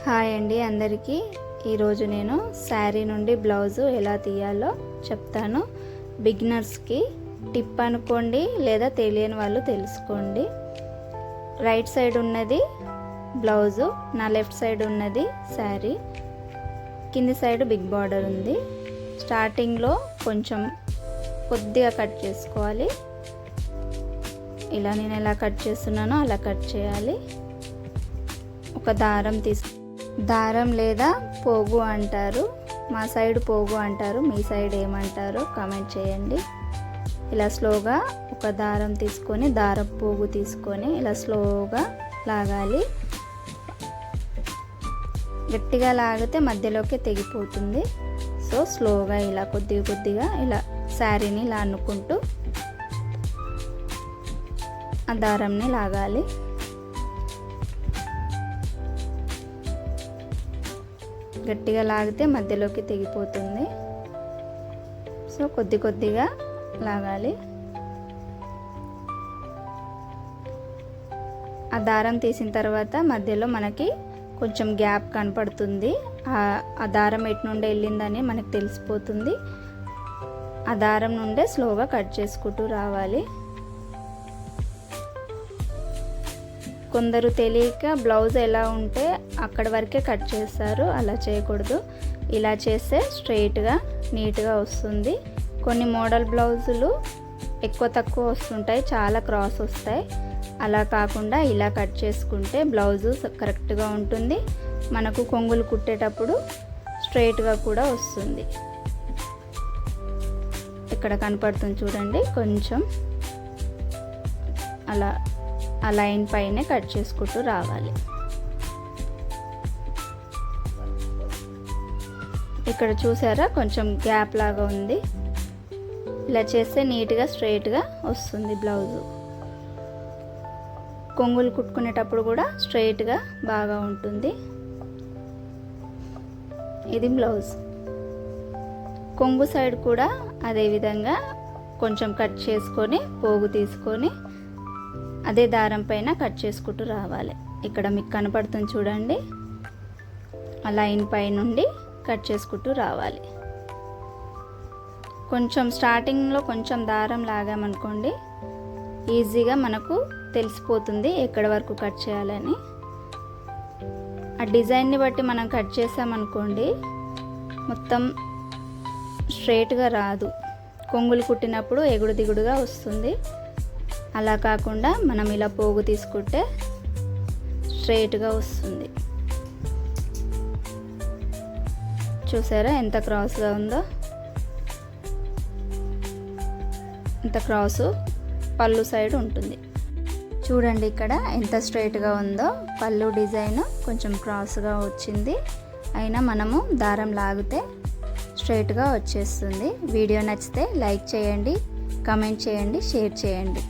Hi అండి అందరికీ. ఈరోజు నేను శారీ నుండి బ్లౌజు ఎలా తీయాలో చెప్తాను. బిగినర్స్కి టిప్ అనుకోండి, లేదా తెలియని వాళ్ళు తెలుసుకోండి. రైట్ సైడ్ ఉన్నది బ్లౌజు, నా లెఫ్ట్ సైడ్ ఉన్నది శారీ. కింది సైడ్ బిగ్ బార్డర్ ఉంది. స్టార్టింగ్లో కొంచెం కొద్దిగా కట్ చేసుకోవాలి. ఇలా నేను ఎలా కట్ చేస్తున్నానో అలా కట్ చేయాలి. ఒక దారం లేదా పోగు అంటారు, మా సైడ్ పోగు అంటారు, మీ సైడ్ ఏమంటారో కామెంట్ చేయండి. ఇలా స్లోగా ఒక దారం తీసుకొని, దారం పోగు తీసుకొని ఇలా స్లోగా లాగాలి. గట్టిగా లాగితే మధ్యలోకి తెగిపోతుంది. సో స్లోగా ఇలా కొద్దిగా ఇలా శారీని ఇలా అనుకుంటూ ఆ దారంని లాగాలి. గట్టిగా లాగితే మధ్యలోకి తెగిపోతుంది. సో కొద్దిగా లాగాలి. ఆ దారం తీసిన తర్వాత మధ్యలో మనకి కొంచెం గ్యాప్ కనపడుతుంది. ఆ దారం ఎటు నుండి వెళ్ళిందని మనకు తెలిసిపోతుంది. ఆ దారం నుండే స్లోగా కట్ చేసుకుంటూ రావాలి. కొందరు తెలియక బ్లౌజ్ ఎలా ఉంటే అక్కడి వరకే కట్ చేస్తారు. అలా చేయకూడదు. ఇలా చేస్తే స్ట్రైట్గా నీట్గా వస్తుంది. కొన్ని మోడల్ బ్లౌజులు ఎక్కువ తక్కువ వస్తుంటాయి, చాలా క్రాస్ వస్తాయి. అలా కాకుండా ఇలా కట్ చేసుకుంటే బ్లౌజు కరెక్ట్గా ఉంటుంది. మనకు కొంగులు కుట్టేటప్పుడు స్ట్రైట్గా కూడా వస్తుంది. ఇక్కడ కనపడుతుంది చూడండి, కొంచెం అలా ఆ లైన్ పైనే కట్ చేసుకుంటూ రావాలి. ఇక్కడ చూసారా, కొంచెం గ్యాప్ లాగా ఉంది. ఇలా చేస్తే నీట్గా స్ట్రైట్గా వస్తుంది బ్లౌజు. కొంగులు కుట్టుకునేటప్పుడు కూడా స్ట్రైట్గా బాగా ఉంటుంది. ఇది బ్లౌజ్. కొంగు సైడ్ కూడా అదే విధంగా కొంచెం కట్ చేసుకొని పోగు తీసుకొని అదే దారం పైన కట్ చేసుకుంటూ రావాలి. ఇక్కడ మీకు కనపడుతుంది చూడండి, ఆ లైన్ పై నుండి కట్ చేసుకుంటూ రావాలి. కొంచెం స్టార్టింగ్లో కొంచెం దారం లాగామనుకోండి, ఈజీగా మనకు తెలిసిపోతుంది ఎక్కడ వరకు కట్ చేయాలని. ఆ డిజైన్ని బట్టి మనం కట్ చేసామనుకోండి, మొత్తం స్ట్రైట్గా రాదు. కొంగులు కుట్టినప్పుడు ఎగుడు దిగుడుగా వస్తుంది. అలా కాకుండా మనం ఇలా పోగు తీసుకుంటే స్ట్రైట్గా వస్తుంది. చూసారా ఎంత క్రాస్గా ఉందో? ఇంత క్రాసు పళ్ళు సైడ్ ఉంటుంది. చూడండి ఇక్కడ ఎంత స్ట్రైట్గా ఉందో. పళ్ళు డిజైన్ కొంచెం క్రాస్గా వచ్చింది, అయినా మనము దారం లాగితే స్ట్రైట్గా వచ్చేస్తుంది. వీడియో నచ్చితే లైక్ చేయండి, కామెంట్ చేయండి, షేర్ చేయండి.